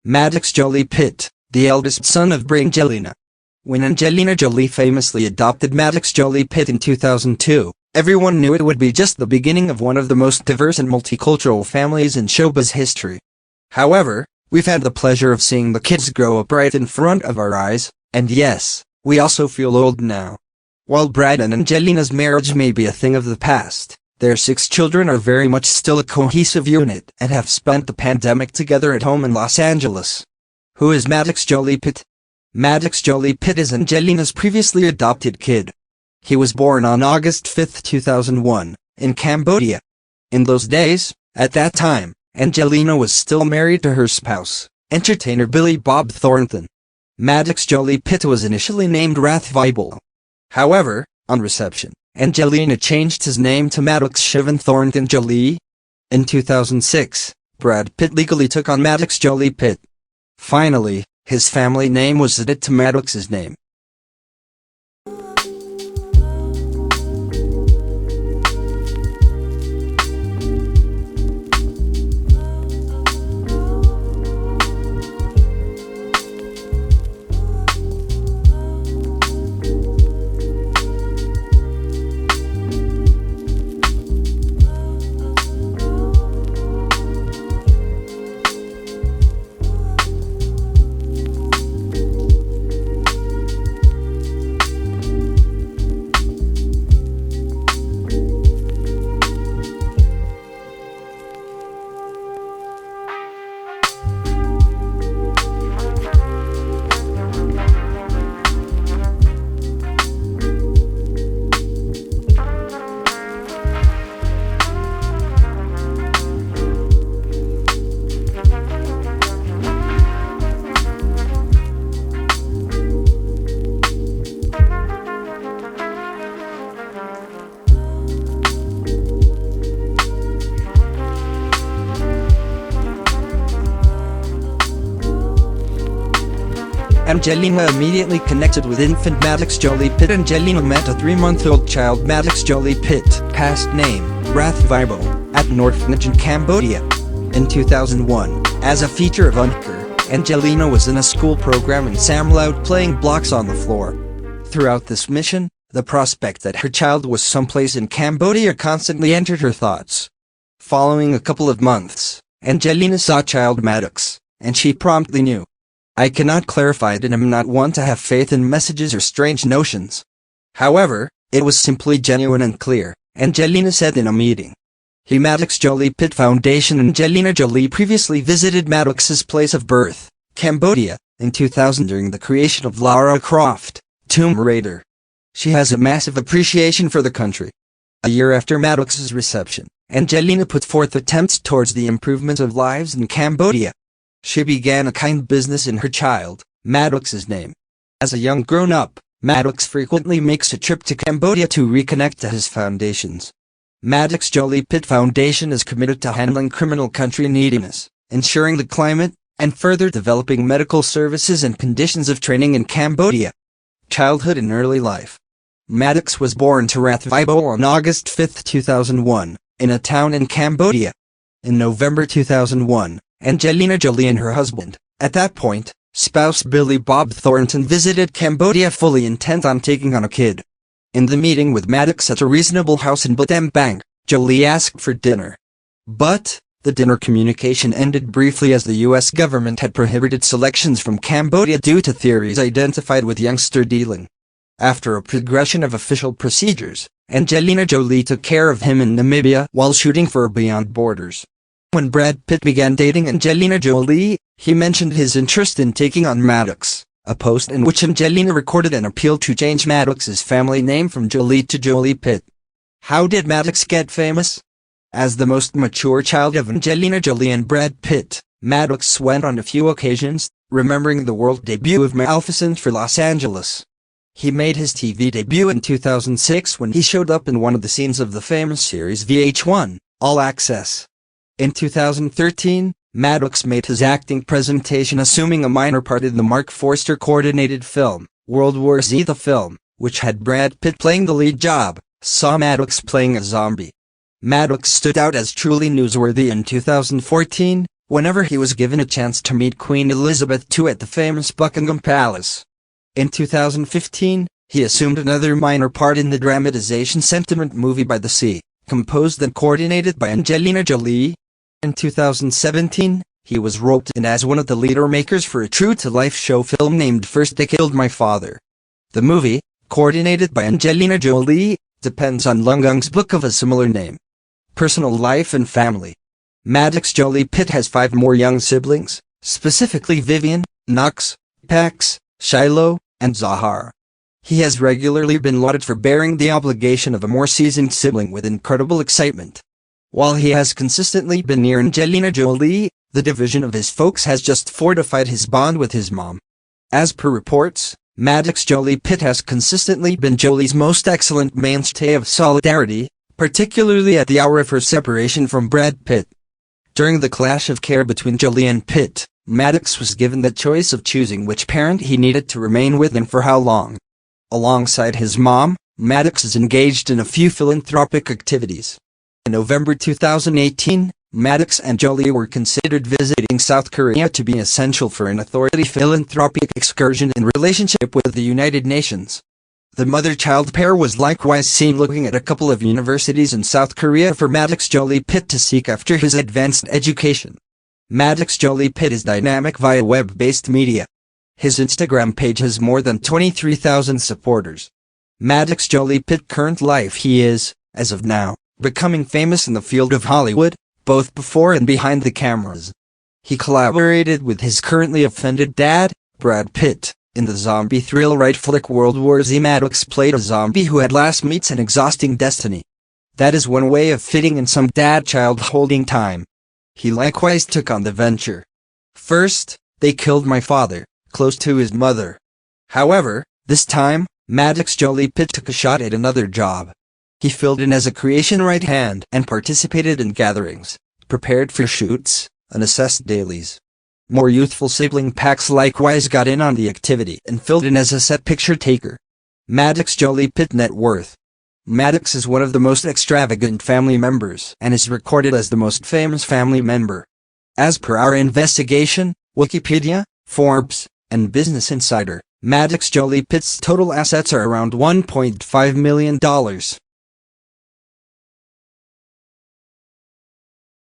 Maddox Jolie Pitt, the eldest son of Angelina. When Angelina Jolie famously adopted Maddox Jolie Pitt in 2002, everyone knew it would be just the beginning of one of the most diverse and multicultural families in showbiz history. However, we've had the pleasure of seeing the kids grow up right in front of our eyes, and yes, we also feel old now. While Brad and Angelina's marriage may be a thing of the past, their 6 children are very much still a cohesive unit and have spent the pandemic together at home in Los Angeles. Who is Maddox Jolie Pitt? Maddox Jolie Pitt is Angelina's previously adopted kid. He was born on August 5, 2001, in Cambodia. In those days, at that time, Angelina was still married to her spouse, entertainer Billy Bob Thornton. Maddox Jolie Pitt was initially named Reconcile. However, on reception, Angelina changed his name to Maddox Shivan Thornton Jolie. In 2006, Brad Pitt legally took on Maddox Jolie Pitt. Finally, his family name was added to Maddox's name. Angelina immediately connected with infant Maddox Jolie Pitt. Angelina met a 3-month-old child, Maddox Jolie Pitt, past name, Reconcile, at North in Cambodia. In 2001, as a feature of Anchor, Angelina was in a school program in Sam Loud playing blocks on the floor. Throughout this mission, the prospect that her child was someplace in Cambodia constantly entered her thoughts. Following a couple of months, Angelina saw child Maddox, and she promptly knew. I cannot clarify it and am not one to have faith in messages or strange notions. However, it was simply genuine and clear, Angelina said in a meeting. The Maddox Jolie Pitt Foundation. Angelina Jolie previously visited Maddox's place of birth, Cambodia, in 2000 during the creation of Lara Croft, Tomb Raider. She has a massive appreciation for the country. A year after Maddox's reception, Angelina put forth attempts towards the improvement of lives in Cambodia. She began a kind business in her child, Maddox's name. As a young grown-up, Maddox frequently makes a trip to Cambodia to reconnect to his foundations. Maddox Jolie Pitt Foundation is committed to handling criminal country neediness, ensuring the climate, and further developing medical services and conditions of training in Cambodia. Childhood and early life. Maddox was born to Reconcile on August 5, 2001, in a town in Cambodia. In November 2001, Angelina Jolie and her husband, at that point, spouse Billy Bob Thornton, visited Cambodia fully intent on taking on a kid. In the meeting with Maddox at a reasonable house in Battambang, Jolie asked for dinner. But, the dinner communication ended briefly as the US government had prohibited selections from Cambodia due to theories identified with youngster dealing. After a progression of official procedures, Angelina Jolie took care of him in Namibia while shooting for Beyond Borders. When Brad Pitt began dating Angelina Jolie, he mentioned his interest in taking on Maddox, a post in which Angelina recorded an appeal to change Maddox's family name from Jolie to Jolie Pitt. How did Maddox get famous? As the most mature child of Angelina Jolie and Brad Pitt, Maddox went on a few occasions, remembering the world debut of Maleficent for Los Angeles. He made his TV debut in 2006 when he showed up in one of the scenes of the famous series VH1, All Access. In 2013, Maddox made his acting presentation assuming a minor part in the Mark Forster-coordinated film, World War Z. The film, which had Brad Pitt playing the lead job, saw Maddox playing a zombie. Maddox stood out as truly newsworthy in 2014, whenever he was given a chance to meet Queen Elizabeth II at the famous Buckingham Palace. In 2015, he assumed another minor part in the dramatization Sentiment movie By the Sea, composed and coordinated by Angelina Jolie. In 2017, he was roped in as one of the leader makers for a true-to-life show film named First They Killed My Father. The movie, coordinated by Angelina Jolie, depends on Lung Gung's book of a similar name. Personal life and family. Maddox Jolie Pitt has 5 more young siblings, specifically Vivian, Knox, Pax, Shiloh, and Zahar. He has regularly been lauded for bearing the obligation of a more seasoned sibling with incredible excitement. While he has consistently been near Angelina Jolie, the division of his folks has just fortified his bond with his mom. As per reports, Maddox Jolie Pitt has consistently been Jolie's most excellent mainstay of solidarity, particularly at the hour of her separation from Brad Pitt. During the clash of care between Jolie and Pitt, Maddox was given the choice of choosing which parent he needed to remain with and for how long. Alongside his mom, Maddox is engaged in a few philanthropic activities. In November 2018, Maddox and Jolie were considered visiting South Korea to be essential for an authority philanthropic excursion in relationship with the United Nations. The mother-child pair was likewise seen looking at a couple of universities in South Korea for Maddox Jolie Pitt to seek after his advanced education. Maddox Jolie Pitt is dynamic via web-based media. His Instagram page has more than 23,000 supporters. Maddox Jolie Pitt current life. He is, as of now, becoming famous in the field of Hollywood, both before and behind the cameras. He collaborated with his currently offended dad, Brad Pitt, in the zombie thrill-ride flick World War Z. Maddox played a zombie who at last meets an exhausting destiny. That is one way of fitting in some dad-child holding time. He likewise took on the venture. First, They Killed My Father, close to his mother. However, this time, Maddox Jolie Pitt took a shot at another job. He filled in as a creation right hand and participated in gatherings, prepared for shoots, and assessed dailies. More youthful sibling Pax likewise got in on the activity and filled in as a set picture taker. Maddox Jolie Pitt net worth. Maddox is one of the most extravagant family members and is recorded as the most famous family member. As per our investigation, Wikipedia, Forbes, and Business Insider, Maddox Jolie Pitt's total assets are around $1.5 million.